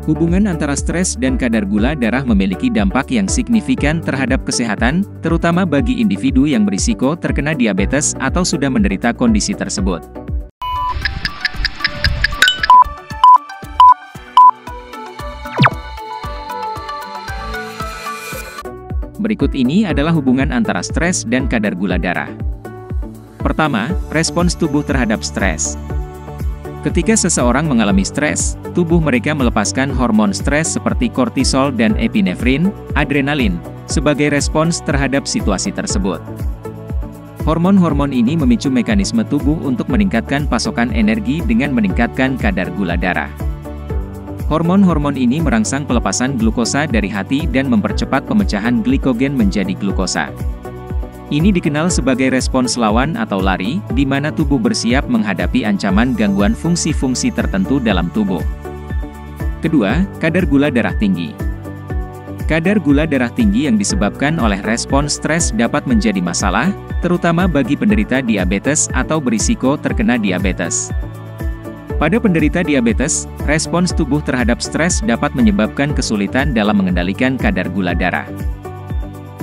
Hubungan antara stres dan kadar gula darah memiliki dampak yang signifikan terhadap kesehatan, terutama bagi individu yang berisiko terkena diabetes atau sudah menderita kondisi tersebut. Berikut ini adalah hubungan antara stres dan kadar gula darah. Pertama, respons tubuh terhadap stres. Ketika seseorang mengalami stres, tubuh mereka melepaskan hormon stres seperti kortisol dan epinefrin, adrenalin, sebagai respons terhadap situasi tersebut. Hormon-hormon ini memicu mekanisme tubuh untuk meningkatkan pasokan energi dengan meningkatkan kadar gula darah. Hormon-hormon ini merangsang pelepasan glukosa dari hati dan mempercepat pemecahan glikogen menjadi glukosa. Ini dikenal sebagai respons lawan atau lari, di mana tubuh bersiap menghadapi ancaman gangguan fungsi-fungsi tertentu dalam tubuh. Kedua, kadar gula darah tinggi. Kadar gula darah tinggi yang disebabkan oleh respons stres dapat menjadi masalah, terutama bagi penderita diabetes atau berisiko terkena diabetes. Pada penderita diabetes, respons tubuh terhadap stres dapat menyebabkan kesulitan dalam mengendalikan kadar gula darah.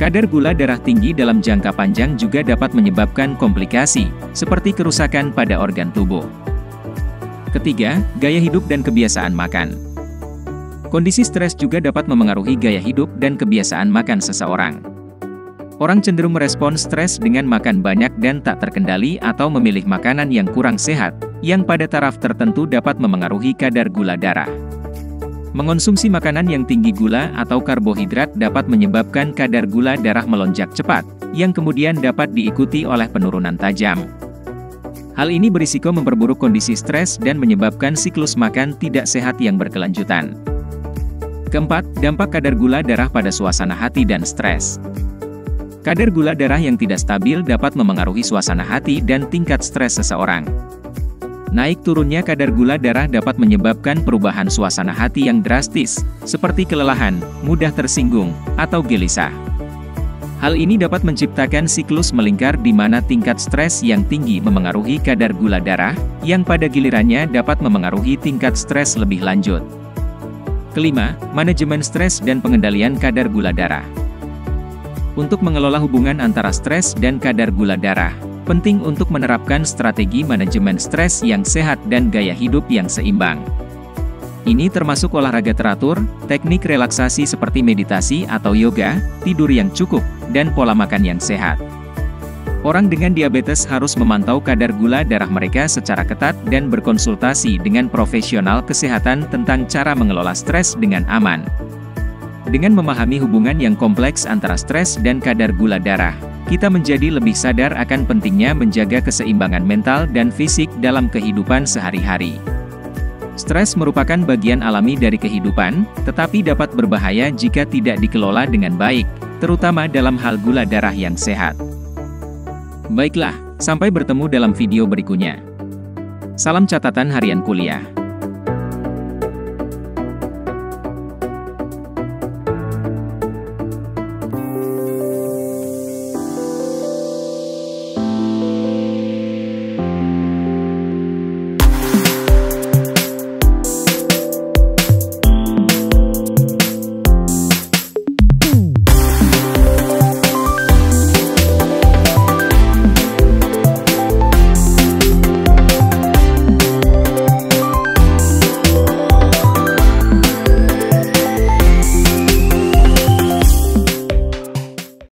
Kadar gula darah tinggi dalam jangka panjang juga dapat menyebabkan komplikasi, seperti kerusakan pada organ tubuh. Ketiga, gaya hidup dan kebiasaan makan. Kondisi stres juga dapat memengaruhi gaya hidup dan kebiasaan makan seseorang. Orang cenderung merespons stres dengan makan banyak dan tak terkendali atau memilih makanan yang kurang sehat, yang pada taraf tertentu dapat memengaruhi kadar gula darah. Mengonsumsi makanan yang tinggi gula atau karbohidrat dapat menyebabkan kadar gula darah melonjak cepat, yang kemudian dapat diikuti oleh penurunan tajam. Hal ini berisiko memperburuk kondisi stres dan menyebabkan siklus makan tidak sehat yang berkelanjutan. Keempat, dampak kadar gula darah pada suasana hati dan stres. Kadar gula darah yang tidak stabil dapat memengaruhi suasana hati dan tingkat stres seseorang. Naik turunnya kadar gula darah dapat menyebabkan perubahan suasana hati yang drastis, seperti kelelahan, mudah tersinggung, atau gelisah. Hal ini dapat menciptakan siklus melingkar di mana tingkat stres yang tinggi memengaruhi kadar gula darah, yang pada gilirannya dapat memengaruhi tingkat stres lebih lanjut. Kelima, manajemen stres dan pengendalian kadar gula darah. Untuk mengelola hubungan antara stres dan kadar gula darah, penting untuk menerapkan strategi manajemen stres yang sehat dan gaya hidup yang seimbang. Ini termasuk olahraga teratur, teknik relaksasi seperti meditasi atau yoga, tidur yang cukup, dan pola makan yang sehat. Orang dengan diabetes harus memantau kadar gula darah mereka secara ketat dan berkonsultasi dengan profesional kesehatan tentang cara mengelola stres dengan aman. Dengan memahami hubungan yang kompleks antara stres dan kadar gula darah, kita menjadi lebih sadar akan pentingnya menjaga keseimbangan mental dan fisik dalam kehidupan sehari-hari. Stres merupakan bagian alami dari kehidupan, tetapi dapat berbahaya jika tidak dikelola dengan baik, terutama dalam hal gula darah yang sehat. Baiklah, sampai bertemu dalam video berikutnya. Salam catatan harian kuliah.